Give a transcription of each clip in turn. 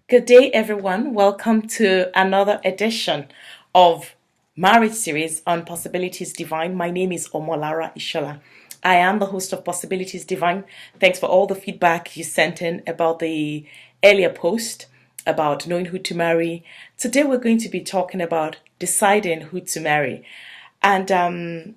Good day, everyone. Welcome to another edition of Marriage Series on Possibilities Divine. My name is Omolara Ishola. I am the host of Possibilities Divine. Thanks for all the feedback you sent in about the earlier post about knowing who to marry. Today, we're going to be talking about deciding who to marry. And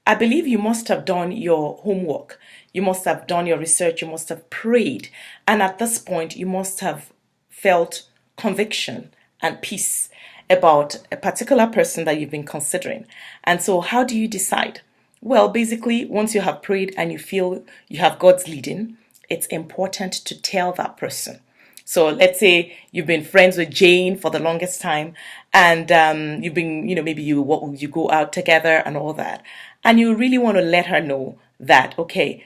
I believe you must have done your homework. You must have done your research. You must have prayed. And at this point, you must have felt conviction and peace about a particular person that you've been considering. And so, how do you decide? Well, basically, once you have prayed and you feel you have God's leading, it's important to tell that person. So let's say you've been friends with Jane for the longest time, and you've been, maybe you go out together and all that, and you really want to let her know that, okay,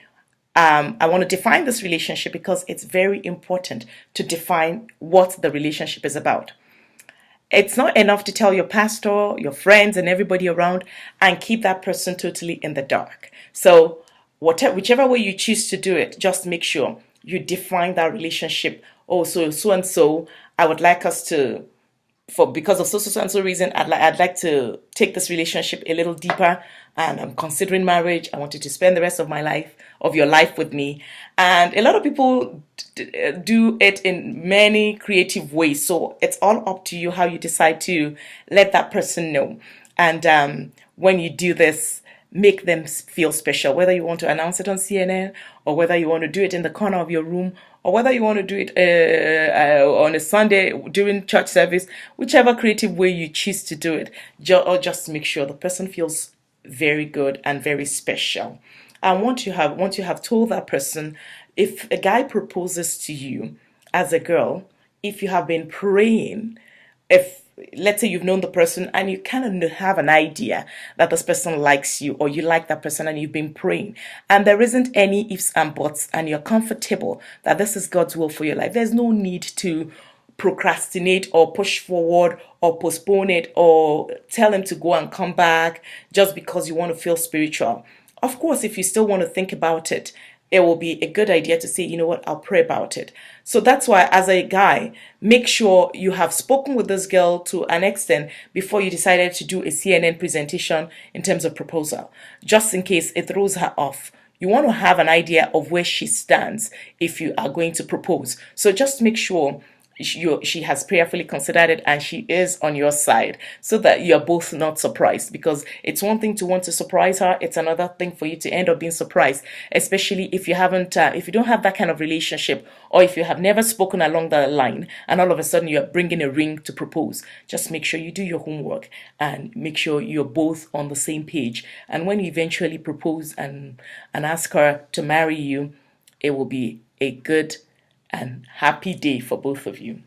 I want to define this relationship because it's very important to define what the relationship is about. It's not enough to tell your pastor, your friends, and everybody around and keep that person totally in the dark. So, whichever way you choose to do it, just make sure you define that relationship. Oh, so and so, I would like us to, because of so and so reason, I'd like to take this relationship a little deeper, and I'm considering marriage. I want you to spend the rest of your life with me. And a lot of people do it in many creative ways. So it's all up to you how you decide to let that person know. And when you do this, make them feel special, whether you want to announce it on CNN or whether you want to do it in the corner of your room or whether you want to do it on a Sunday during church service, whichever creative way you choose to do it, or just make sure the person feels very good and very special. And once you have told that person, if a guy proposes to you as a girl, if you have been praying, if let's say you've known the person and you kind of have an idea that this person likes you or you like that person and you've been praying and there isn't any ifs and buts and you're comfortable that this is God's will for your life, there's no need to procrastinate or push forward or postpone it or tell him to go and come back just because you want to feel spiritual. Of course, if you still want to think about it, it will be a good idea to say, you know what, I'll pray about it. So that's why, as a guy, make sure you have spoken with this girl to an extent before you decided to do a CNN presentation in terms of proposal, just in case it throws her off. You want to have an idea of where she stands if you are going to propose. So just make sure she has prayerfully considered it and she is on your side so that you're both not surprised, because it's one thing to want to surprise her, it's another thing for you to end up being surprised, especially if you don't have that kind of relationship, or if you have never spoken along that line and all of a sudden you're bringing a ring to propose. Just make sure you do your homework and make sure you're both on the same page, and when you eventually propose and ask her to marry you, it will be a good and happy day for both of you.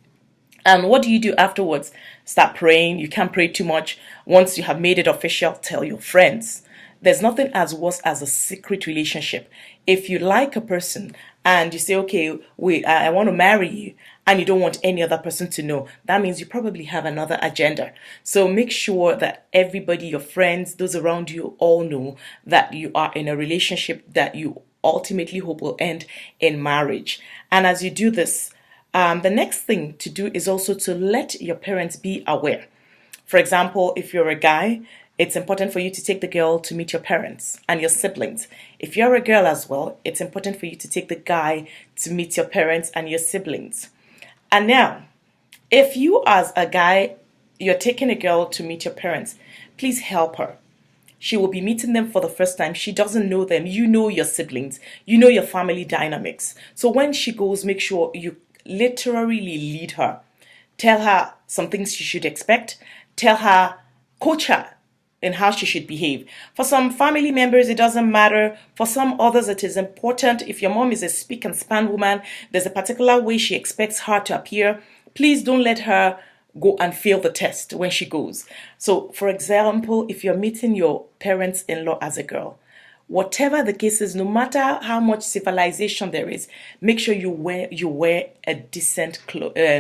And what do you do afterwards? Start praying. You can't pray too much. Once you have made it official, tell your friends. There's nothing as worse as a secret relationship. If you like a person and you say, okay, I want to marry you, and you don't want any other person to know, that means you probably have another agenda. So make sure that everybody, your friends, those around you, all know that you are in a relationship that you ultimately hope will end in marriage. And as you do this, the next thing to do is also to let your parents be aware. For example, if you're a guy, it's important for you to take the girl to meet your parents and your siblings. If you're a girl as well, it's important for you to take the guy to meet your parents and your siblings. And now, if you as a guy, you're taking a girl to meet your parents, please help her. She will be meeting them for the first time. She doesn't know them. You know your siblings. You know your family dynamics. So when she goes, make sure you literally lead her. Tell her some things she should expect. Tell her, coach her in how she should behave. For some family members, it doesn't matter. For some others, it is important. If your mom is a speak and span woman, there's a particular way she expects her to appear. Please don't let her go and fail the test when she goes. So, for example, if you're meeting your parents-in-law as a girl, whatever the case is, no matter how much civilization there is, make sure you wear a decent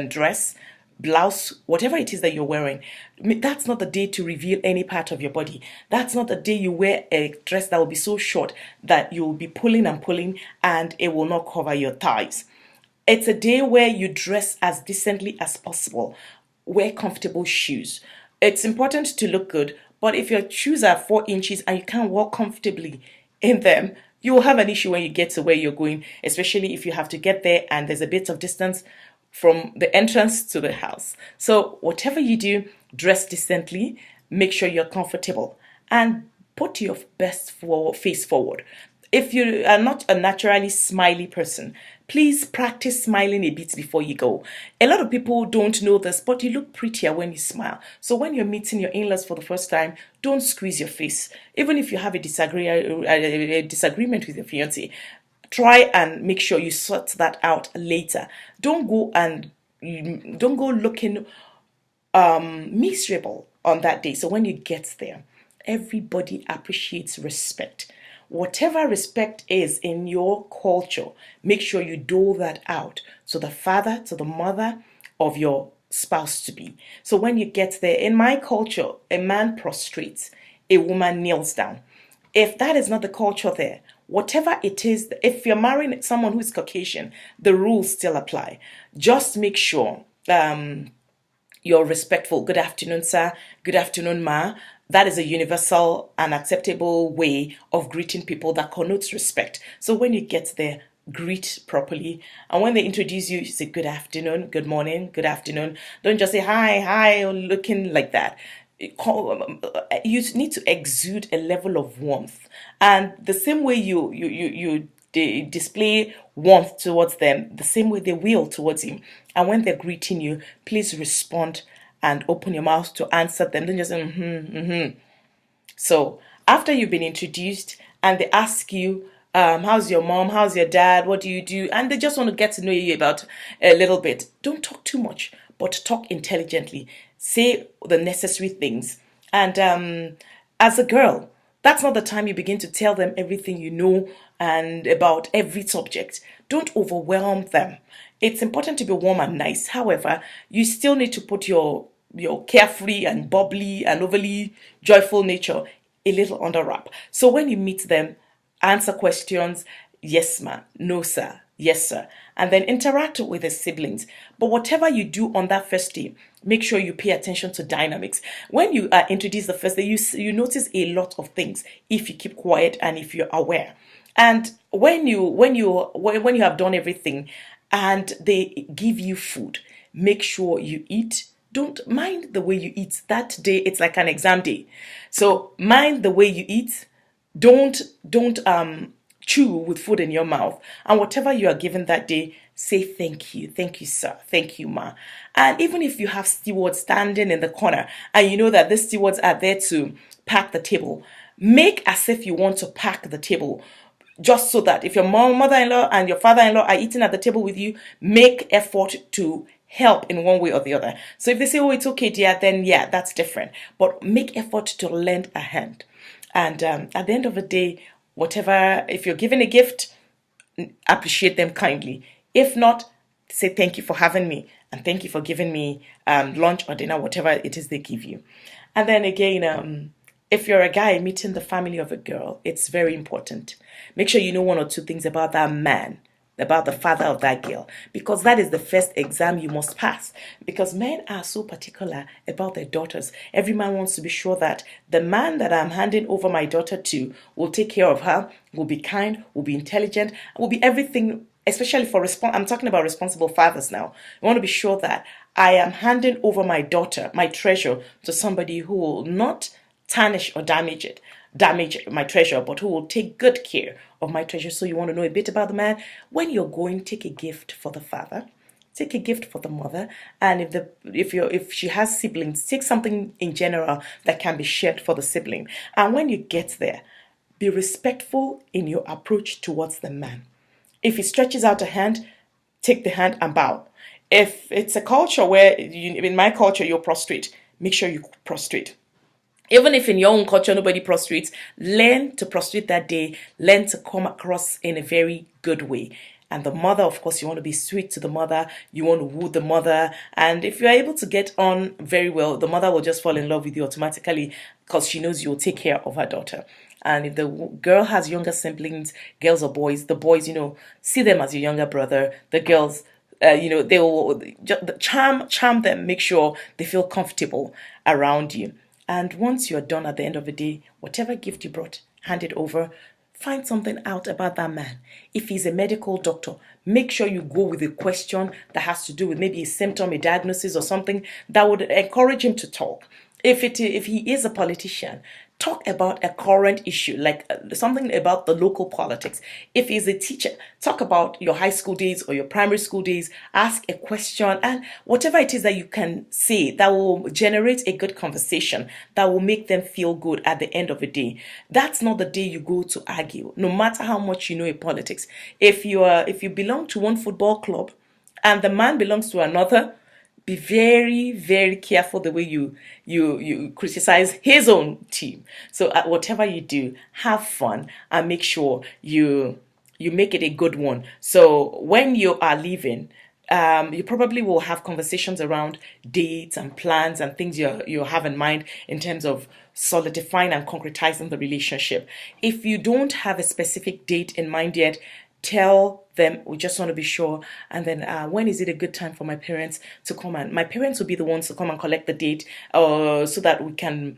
dress, blouse, whatever it is that you're wearing. That's not the day to reveal any part of your body. That's not the day you wear a dress that will be so short that you'll be pulling and it will not cover your thighs. It's a day where you dress as decently as possible. Wear comfortable shoes. It's important to look good, but if your shoes are 4 inches and you can't walk comfortably in them, you will have an issue when you get to where you're going, especially if you have to get there and there's a bit of distance from the entrance to the house. So, whatever you do, dress decently, make sure you're comfortable, and put your face forward. If you are not a naturally smiley person, please practice smiling a bit before you go. A lot of people don't know this, but you look prettier when you smile. So when you're meeting your in-laws for the first time, don't squeeze your face. Even if you have a disagreement with your fiance, try and make sure you sort that out later. Don't go looking miserable on that day. So when you get there, everybody appreciates respect. Whatever respect is in your culture, make sure you dole that out to the father, to the mother of your spouse to be. So when you get there, in my culture, a man prostrates, a woman kneels down. If that is not the culture there, whatever it is, if you're marrying someone who is Caucasian, the rules still apply. Just make sure you're respectful. Good afternoon, sir. Good afternoon, ma. That is a universal and acceptable way of greeting people that connotes respect. So when you get there, greet properly. And when they introduce you, you say good afternoon, good morning, good afternoon. Don't just say hi, or looking like that. You need to exude a level of warmth. And the same way you display warmth towards them, the same way they will towards you. And when they're greeting you, please respond and open your mouth to answer them. Don't just say, So after you've been introduced and they ask you, how's your mom? How's your dad? What do you do? And they just want to get to know you about a little bit. Don't talk too much, but talk intelligently. Say the necessary things. And as a girl, that's not the time you begin to tell them everything you know and about every subject. Don't overwhelm them. It's important to be warm and nice. However, you still need to put your carefree and bubbly and overly joyful nature a little under wrap. So when you meet them, answer questions, yes ma'am, no sir, yes sir, and then interact with the siblings. But whatever you do on that first day, make sure you pay attention to dynamics. When you are introduced the first day, you notice a lot of things if you keep quiet and if you're aware. And when you have done everything and they give you food, make sure you eat. Don't mind the way you eat. That day it's like an exam day. So mind the way you eat. Don't chew with food in your mouth. And whatever you are given that day, say thank you. Thank you, sir. Thank you, ma. And even if you have stewards standing in the corner and you know that these stewards are there to pack the table, make as if you want to pack the table. Just so that if your mother-in-law and your father-in-law are eating at the table with you, make effort to help in one way or the other. So if they say, oh, it's okay, dear, then yeah, that's different. But make effort to lend a hand. And at the end of the day, whatever, if you're given a gift, appreciate them kindly. If not, say thank you for having me and thank you for giving me lunch or dinner, whatever it is they give you. And then again, if you're a guy meeting the family of a girl, it's very important. Make sure you know one or two things about that man, about the father of that girl, because that is the first exam you must pass. Because men are so particular about their daughters. Every man wants to be sure that the man that I'm handing over my daughter to will take care of her, will be kind, will be intelligent, will be everything, especially for I'm talking about responsible fathers now. I want to be sure that I am handing over my daughter, my treasure, to somebody who will not tarnish or damage my treasure, but who will take good care of my treasure. So you want to know a bit about the man. When you're going, take a gift for the father, take a gift for the mother, and if she has siblings, take something in general that can be shared for the sibling. And when you get there, be respectful in your approach towards the man. If he stretches out a hand, take the hand and bow. If it's a culture where in my culture you're prostrate, make sure you prostrate. Even if in your own culture nobody prostrates, learn to prostrate that day. Learn to come across in a very good way. And the mother, of course, you want to be sweet to the mother. You want to woo the mother. And if you're able to get on very well, the mother will just fall in love with you automatically because she knows you'll take care of her daughter. And if the girl has younger siblings, girls or boys, the boys, see them as your younger brother. The girls, they will just charm them, make sure they feel comfortable around you. And once you're done at the end of the day, whatever gift you brought, hand it over. Find something out about that man. If he's a medical doctor, make sure you go with a question that has to do with maybe a symptom, a diagnosis, or something that would encourage him to talk. If he is a politician, talk about a current issue, like something about the local politics. If he's a teacher, talk about your high school days or your primary school days. Ask a question, and whatever it is that you can say that will generate a good conversation, that will make them feel good at the end of the day. That's not the day you go to argue, no matter how much you know in politics. If you belong to one football club and the man belongs to another, be very, very careful the way you criticize his own team. So whatever you do, have fun and make sure you make it a good one. So when you are leaving, you probably will have conversations around dates and plans and things you have in mind in terms of solidifying and concretizing the relationship. If you don't have a specific date in mind yet, tell them we just want to be sure. And then when is it a good time for my parents to come? And my parents will be the ones to come and collect the date, so that we can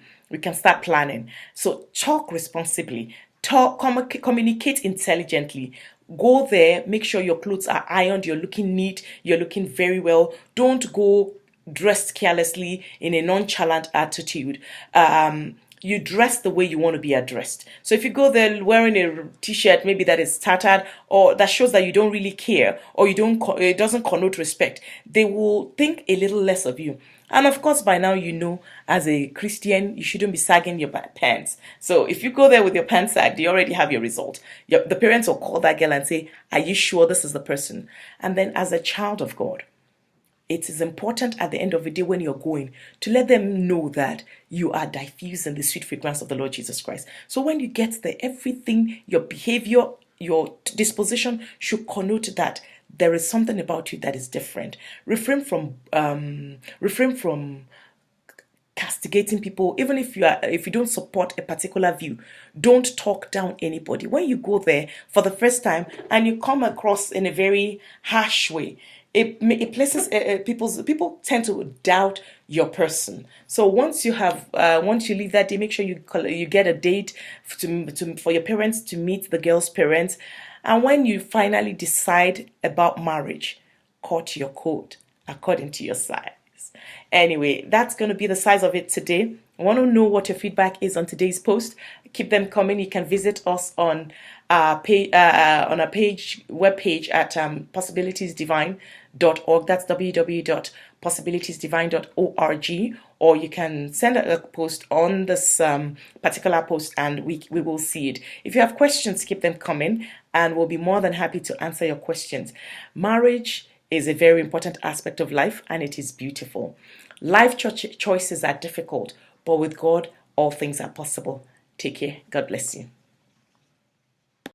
start planning. So talk responsibly, communicate intelligently. Go there, make sure your clothes are ironed, you're looking neat, you're looking very well. Don't go dressed carelessly in a nonchalant attitude. You dress the way you want to be addressed. So if you go there wearing a t-shirt maybe that is tattered, or that shows that you don't really care, or it doesn't connote respect, they will think a little less of you. And of course, by now, as a Christian, you shouldn't be sagging your pants. So if you go there with your pants sagged, you already have your result. The parents will call that girl and say, "Are you sure this is the person?" And then as a child of God, it is important at the end of the day when you're going to let them know that you are diffusing the sweet fragrance of the Lord Jesus Christ. So when you get there, everything, your behavior, your disposition should connote that there is something about you that is different. Refrain from castigating people. Even if you don't support a particular view, don't talk down anybody. When you go there for the first time and you come across in a very harsh way, it places people tend to doubt your person. So once you leave that day, make sure you get a date for your parents to meet the girl's parents. And when you finally decide about marriage, cut your coat according to your size. Anyway, that's going to be the size of it today. I want to know what your feedback is on today's post. Keep them coming. You can visit us on our webpage at possibilitiesdivine.org. That's www.possibilitiesdivine.org. Or you can send a post on this particular post, and we will see it. If you have questions, keep them coming, and we'll be more than happy to answer your questions. Marriage is a very important aspect of life, and it is beautiful. Life choices are difficult, but with God, all things are possible. Take care. God bless you.